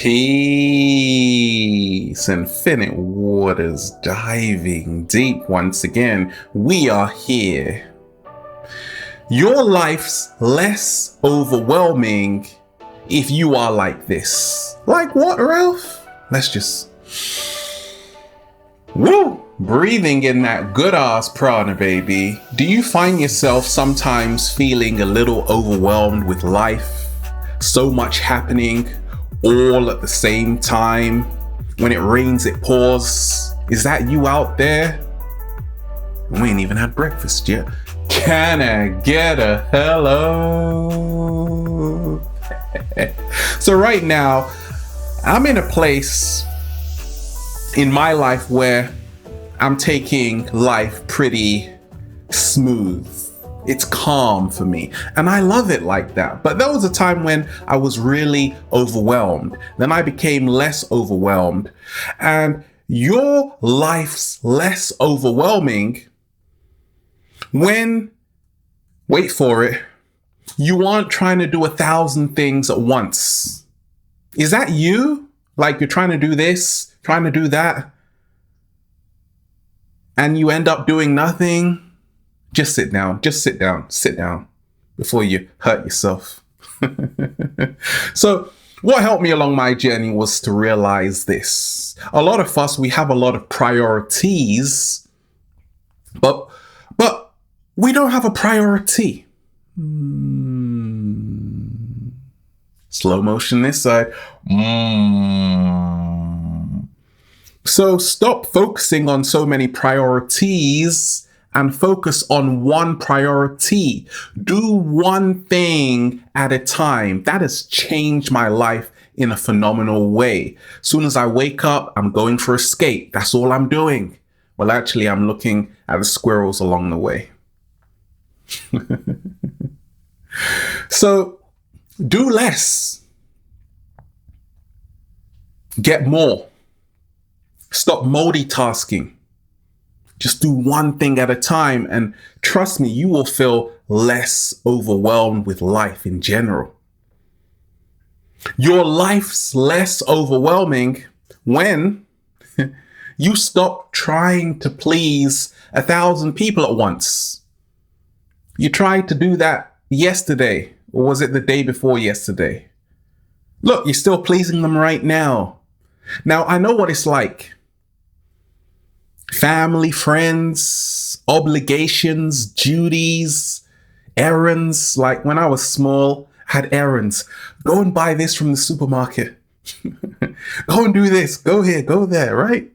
Peace, infinite waters diving deep once again. We are here. Your life's less overwhelming if you are like this. Like what, Ralph? Let's just breathing in that good ass prana, baby. Do you find yourself sometimes feeling a little overwhelmed with life? So much happening all at the same time. When it rains, it pours. Is that you out there? We ain't even had breakfast yet. Can I get a hello? So right now, I'm in a place in my life where I'm taking life pretty smooth. It's calm for me, and I love it like that. But there was a time when I was really overwhelmed. Then I became less overwhelmed. And your life's less overwhelming when, wait for it, you aren't trying to do 1,000 things at once. Is that you? Like you're trying to do this, trying to do that, and you end up doing nothing? Just sit down before you hurt yourself. So what helped me along my journey was to realize this. A lot of us, we have a lot of priorities, but we don't have a priority. Slow motion this side. So stop focusing on so many priorities and focus on one priority. Do one thing at a time. That has changed my life in a phenomenal way. As soon as I wake up, I'm going for a skate. That's all I'm doing. Well, actually, I'm looking at the squirrels along the way. So do less. Get more. Stop multitasking. Just do one thing at a time, and trust me, you will feel less overwhelmed with life in general. Your life's less overwhelming when you stop trying to please 1,000 people at once. You tried to do that yesterday, or was it the day before yesterday? Look, you're still pleasing them right now. Now, I know what it's like. Family, friends, obligations, duties, errands. Like when I was small, I had errands. Go and buy this from the supermarket. Go and do this. Go here, go there, right?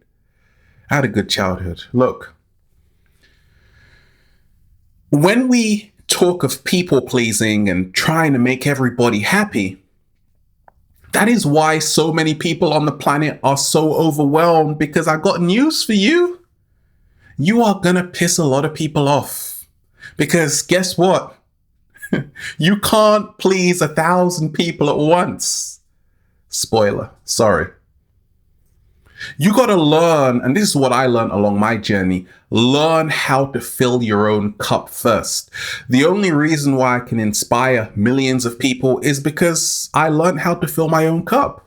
I had a good childhood. Look, when we talk of people pleasing and trying to make everybody happy, that is why so many people on the planet are so overwhelmed, because I got news for you. You are going to piss a lot of people off, because guess what? You can't please 1,000 people at once. Spoiler, sorry. You got to learn, and this is what I learned along my journey, learn how to fill your own cup first. The only reason why I can inspire millions of people is because I learned how to fill my own cup.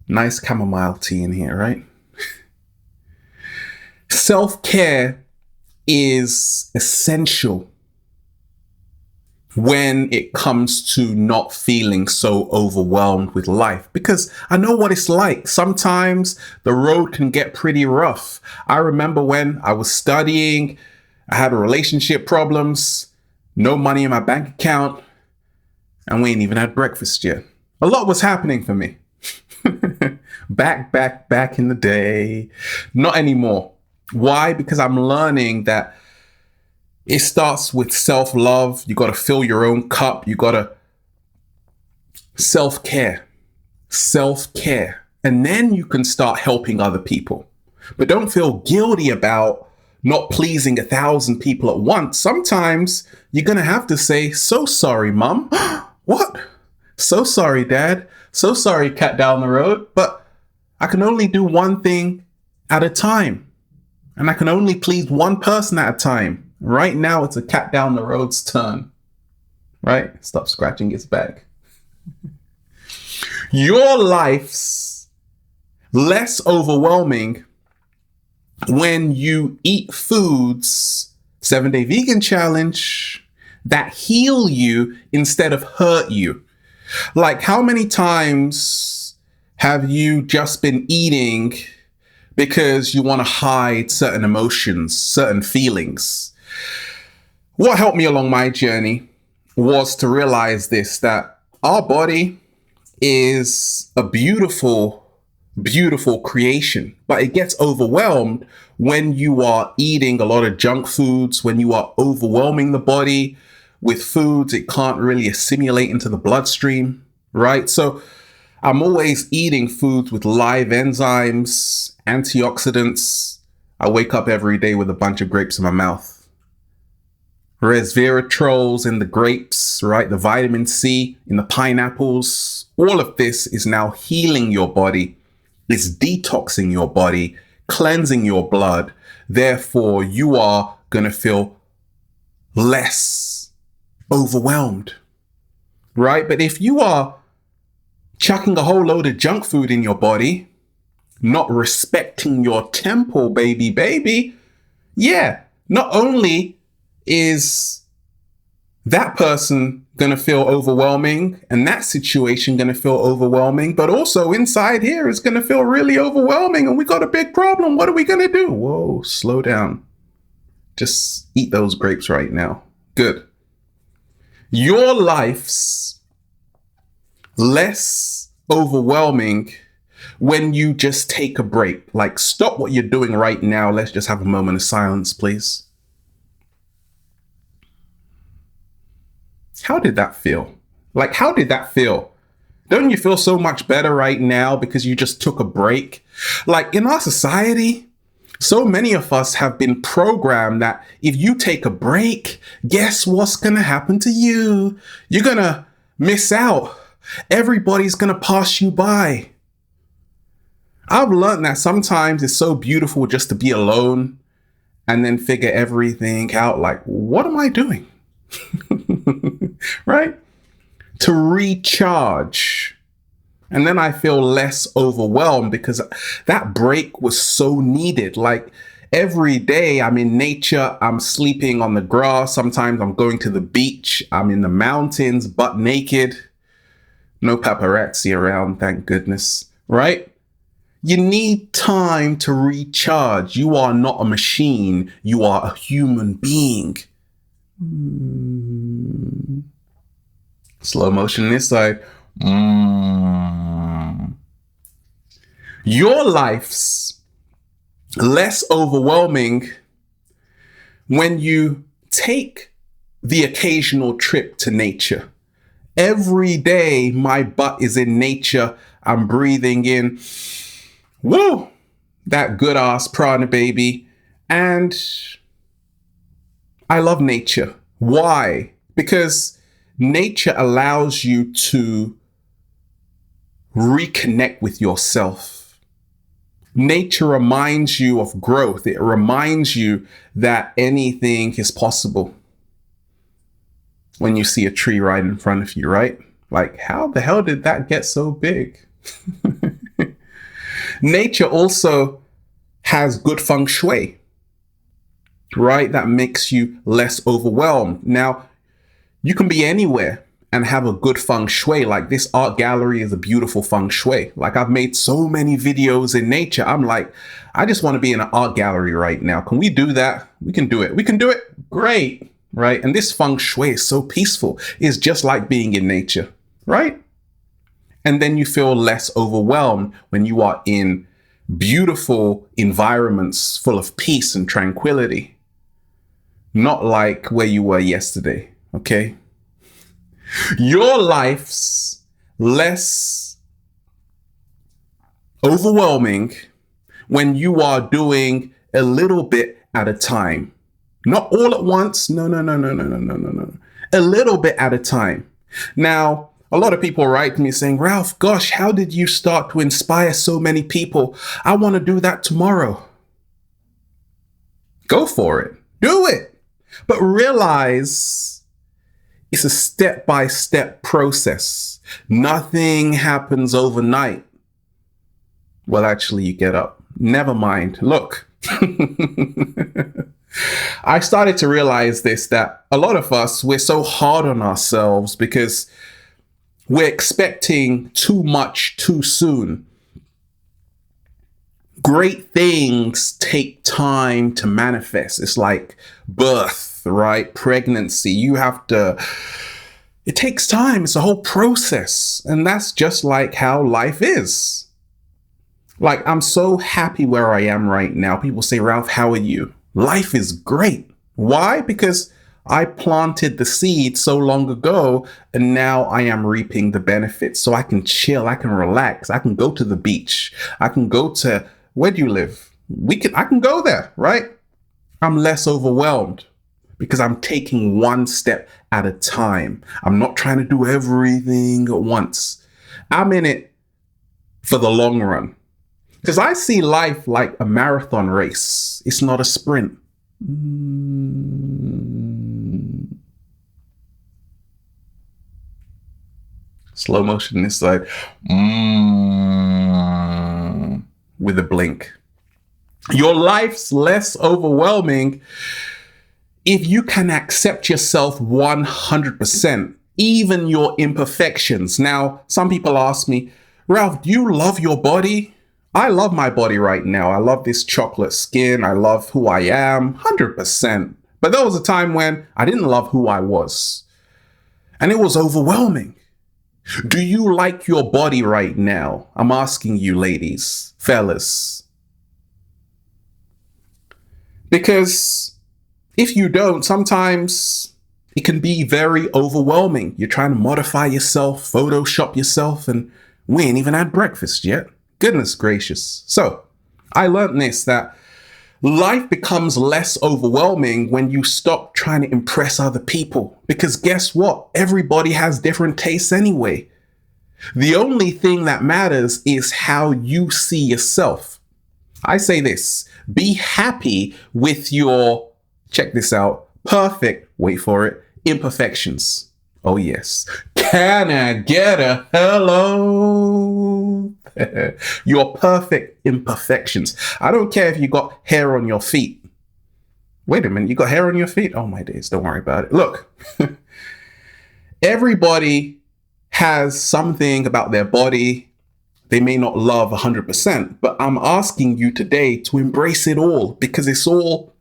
Nice chamomile tea in here, right? Self-care is essential when it comes to not feeling so overwhelmed with life, because I know what it's like. Sometimes the road can get pretty rough. I remember when I was studying, I had relationship problems, no money in my bank account, and we ain't even had breakfast yet. A lot was happening for me. back in the day. Not anymore. Why? Because I'm learning that it starts with self-love. You got to fill your own cup. You got to self-care. And then you can start helping other people. But don't feel guilty about not pleasing 1,000 people at once. Sometimes you're going to have to say, so sorry, Mum. What? So sorry, Dad. So sorry, cat down the road. But I can only do one thing at a time. And I can only please one person at a time. Right now, it's a cat down the road's turn. Right? Stop scratching its back. Your life's less overwhelming when you eat foods, 7-Day Vegan Challenge, that heal you instead of hurt you. Like, how many times have you just been eating because you want to hide certain emotions, certain feelings? What helped me along my journey was to realize this, that our body is a beautiful, beautiful creation, but it gets overwhelmed when you are eating a lot of junk foods, when you are overwhelming the body with foods it can't really assimilate into the bloodstream, right? So I'm always eating foods with live enzymes, antioxidants. I wake up every day with a bunch of grapes in my mouth. Resveratrols in the grapes, right? The vitamin C in the pineapples. All of this is now healing your body. It's detoxing your body, cleansing your blood. Therefore, you are going to feel less overwhelmed, right? But if you are chucking a whole load of junk food in your body, not respecting your temple, baby, yeah, not only is that person going to feel overwhelming and that situation going to feel overwhelming, but also inside here is going to feel really overwhelming and we got a big problem. What are we going to do? Whoa, slow down. Just eat those grapes right now. Good. Your life's less overwhelming when you just take a break. Like, stop what you're doing right now. Let's just have a moment of silence, please. How did that feel? Like, how did that feel? Don't you feel so much better right now because you just took a break? Like, in our society, so many of us have been programmed that if you take a break, guess what's going to happen to you? You're going to miss out. Everybody's going to pass you by. I've learned that sometimes it's so beautiful just to be alone and then figure everything out. Like, what am I doing? Right? To recharge. And then I feel less overwhelmed because that break was so needed. Like, every day I'm in nature, I'm sleeping on the grass. Sometimes I'm going to the beach. I'm in the mountains, butt naked. No paparazzi around, thank goodness. Right? You need time to recharge. You are not a machine. You are a human being. Slow motion this side. Your life's less overwhelming when you take the occasional trip to nature. Every day my butt is in nature. I'm breathing in, woo, that good ass prana, baby. And I love nature. Why? Because nature allows you to reconnect with yourself. Nature reminds you of growth. It reminds you that anything is possible. When you see a tree right in front of you, right? Like, how the hell did that get so big? Nature also has good feng shui, right? That makes you less overwhelmed. Now, you can be anywhere and have a good feng shui. Like, this art gallery is a beautiful feng shui. Like, I've made so many videos in nature. I'm like, I just want to be in an art gallery right now. Can we do that? We can do it. We can do it. Great. Right? And this feng shui is so peaceful. It's just like being in nature, right? And then you feel less overwhelmed when you are in beautiful environments full of peace and tranquility. Not like where you were yesterday. Okay. Your life's less overwhelming when you are doing a little bit at a time. Not all at once. No. A little bit at a time. Now, a lot of people write to me saying, Ralph, gosh, how did you start to inspire so many people? I want to do that tomorrow. Go for it. Do it. But realize It's a step-by-step process. Nothing happens overnight. Well, actually, you get up. Never mind. Look, I started to realize this, that a lot of us, we're so hard on ourselves because we're expecting too much too soon. Great things take time to manifest. It's like birth, right? Pregnancy. It takes time. It's a whole process. And that's just like how life is. Like, I'm so happy where I am right now. People say, Ralph, how are you? Life is great. Why? Because I planted the seed so long ago, and now I am reaping the benefits. So I can chill, I can relax, I can go to the beach, I can go to, where do you live? I can go there, right? I'm less overwhelmed because I'm taking one step at a time. I'm not trying to do everything at once. I'm in it for the long run. Because I see life like a marathon race. It's not a sprint. Slow motion this side. With a blink. Your life's less overwhelming if you can accept yourself 100%, even your imperfections. Now, some people ask me, Ralph, do you love your body? I love my body right now. I love this chocolate skin. I love who I am, 100%. But there was a time when I didn't love who I was. And it was overwhelming. Do you like your body right now? I'm asking you, ladies, fellas. Because if you don't, sometimes it can be very overwhelming. You're trying to modify yourself, Photoshop yourself, and we ain't even had breakfast yet. Goodness gracious. So I learned this, that life becomes less overwhelming when you stop trying to impress other people. Because guess what? Everybody has different tastes anyway. The only thing that matters is how you see yourself. I say this, be happy with your, check this out, perfect, wait for it, imperfections. Oh yes. Can I get a hello? Your perfect imperfections. I don't care if you got hair on your feet. Wait a minute, you got hair on your feet? Oh my days, don't worry about it. Look, everybody has something about their body they may not love 100%, but I'm asking you today to embrace it all because it's all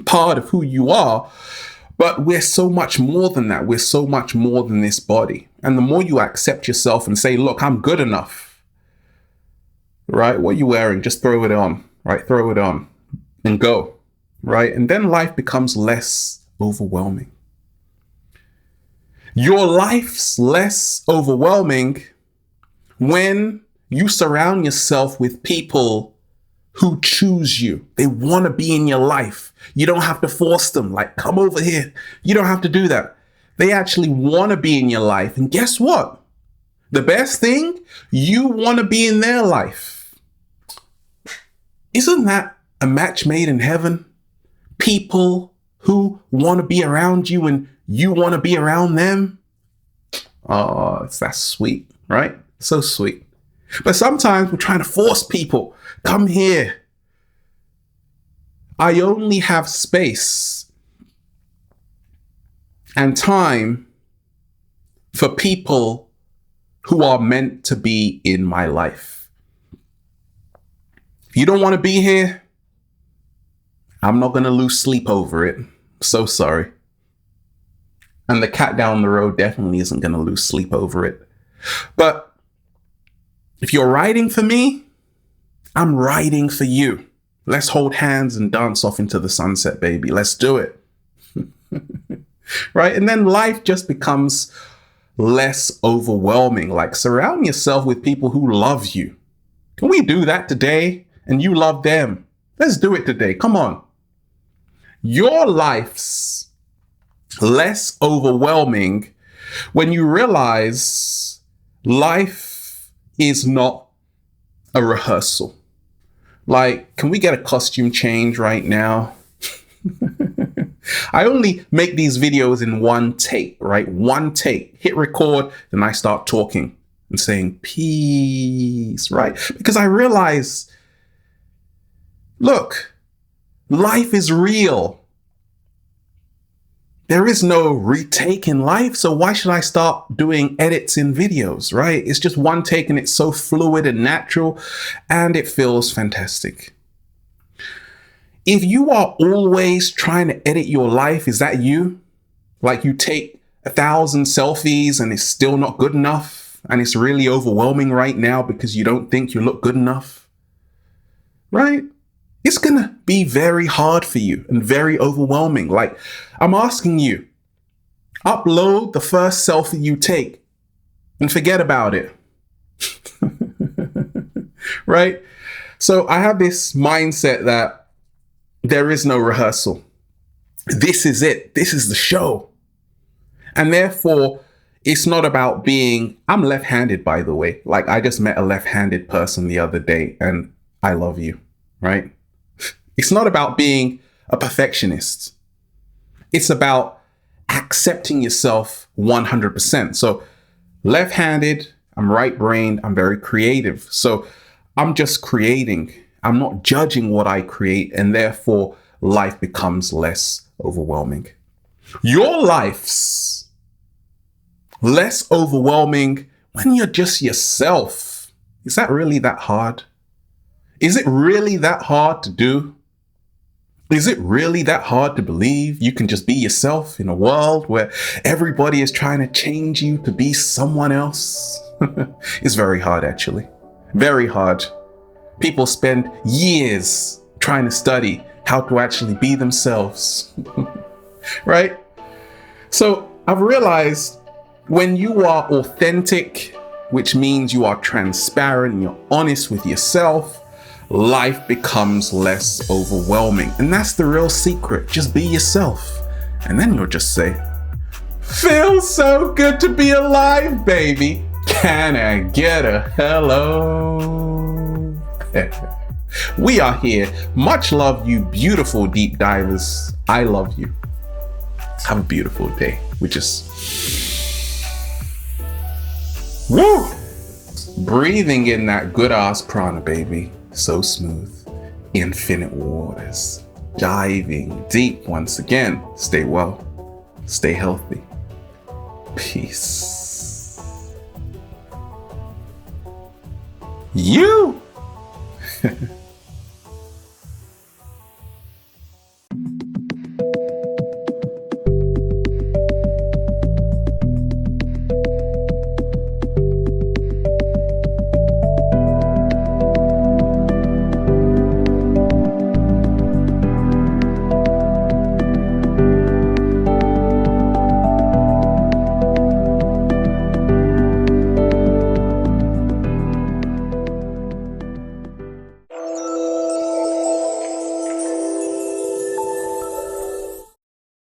part of who you are. But we're so much more than that. We're so much more than this body. And the more you accept yourself and say, look, I'm good enough. Right? What are you wearing? Just throw it on. Right? Throw it on and go. Right? And then life becomes less overwhelming. Your life's less overwhelming when you surround yourself with people who choose you. They want to be in your life. You don't have to force them, like, come over here. You don't have to do that. They actually want to be in your life. And guess what? The best thing, you want to be in their life. Isn't that a match made in heaven? People who want to be around you and you want to be around them. Oh, that's sweet, right? So sweet. But sometimes we're trying to force people. Come here. I only have space and time for people who are meant to be in my life. If you don't want to be here, I'm not going to lose sleep over it. So sorry. And the cat down the road definitely isn't going to lose sleep over it. But if you're riding for me, I'm riding for you. Let's hold hands and dance off into the sunset, baby. Let's do it. Right? And then life just becomes less overwhelming. Like, surround yourself with people who love you. Can we do that today? And you love them. Let's do it today. Come on. Your life's less overwhelming when you realize life is not a rehearsal. Like, can we get a costume change right now? I only make these videos in one take, right? One take, hit record, then I start talking and saying peace, right? Because I realize, look, life is real. There is no retake in life, so why should I start doing edits in videos, right? It's just one take and it's so fluid and natural and it feels fantastic. If you are always trying to edit your life, is that you? Like you take 1,000 selfies and it's still not good enough and it's really overwhelming right now because you don't think you look good enough, right? It's gonna be very hard for you and very overwhelming. Like, I'm asking you, upload the first selfie you take and forget about it. Right? So I have this mindset that there is no rehearsal. This is it. This is the show. And therefore, it's not about being, I'm left-handed, by the way. Like, I just met a left-handed person the other day and I love you, right? It's not about being a perfectionist. It's about accepting yourself 100%. So left-handed, I'm right-brained, I'm very creative. So I'm just creating. I'm not judging what I create, and therefore life becomes less overwhelming. Your life's less overwhelming when you're just yourself. Is that really that hard? Is it really that hard to do? Is it really that hard to believe you can just be yourself in a world where everybody is trying to change you to be someone else? It's very hard, actually. Very hard. People spend years trying to study how to actually be themselves, right? So I've realized when you are authentic, which means you are transparent and you're honest with yourself, life becomes less overwhelming. And that's the real secret. Just be yourself. And then you'll just say, feels so good to be alive, baby. Can I get a hello? We are here. Much love, you beautiful deep divers. I love you. Have a beautiful day. We just woo! Breathing in that good ass prana, baby. So smooth. Infinite waters. Diving deep once again. Stay well. Stay healthy. Peace. You!